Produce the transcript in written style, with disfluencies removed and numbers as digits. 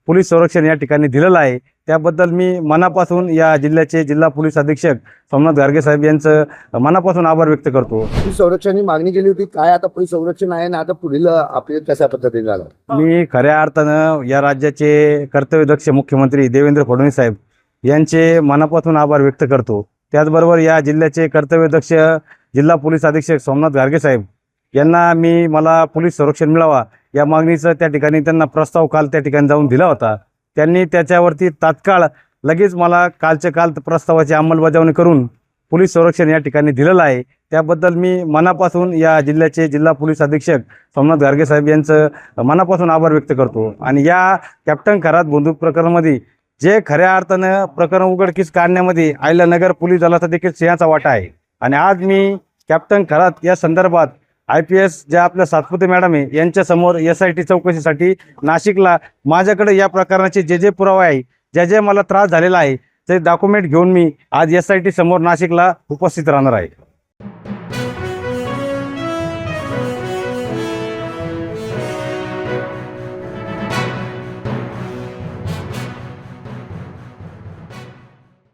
Police संरक्षण या ठिकाणी दिलेलं आहे। त्याबद्दल मी मनापासून या जिल्ह्याचे जिल्हा पोलीस अधीक्षक सोमनाथ गारगे साहेब यांचं मनापासून आभार व्यक्त करतो। पोलीस संरक्षणाची मागणी केली होती, काय आता पोलीस संरक्षण आहे ना, आता पुढील आपले कशा पद्धतीने झालं? मी खऱ्या अर्थानं या राज्याचे कर्तव्यदक्ष मुख्यमंत्री देवेंद्र फडणवीस साहेब यांचे मनापासून आभार व्यक्त करतो। त्याचबरोबर या जिल्ह्याचे कर्तव्यदक्ष जिल्हा पोलीस अधीक्षक सोमनाथ गारगे साहेब यांना मला पोलीस संरक्षण मिळावा या मागणीचं त्या ठिकाणी त्यांना प्रस्ताव काल त्या ठिकाणी जाऊन दिला होता। त्यांनी त्याच्यावरती तात्काळ लगेच मला कालच्या काल प्रस्तावाची अंमलबजावणी करून पोलीस संरक्षण या ठिकाणी दिलेलं आहे। त्याबद्दल मी मनापासून या जिल्ह्याचे जिल्हा पोलीस अधीक्षक सोमनाथ गारगे साहेब यांचं मनापासून आभार व्यक्त करतो। आणि या कॅप्टन खरात बंदूक प्रकरणामध्ये जे खऱ्या अर्थानं प्रकरण उघडकीस काढण्यामध्ये अहिल्यानगर पोलीस दलाचा देखील सिंहाचा वाटा आहे। आणि आज मी कॅप्टन खरात या संदर्भात IPS ज्या आपल्या सातपुते मॅडम आहे यांच्यासमोर SIT चौकशीसाठी नाशिकला माझ्याकडे या प्रकरणाचे जे पुरावे आहे, जे मला त्रास झालेला आहे ते डॉक्युमेंट घेऊन मी आज SIT समोर नाशिकला उपस्थित राहणार आहे।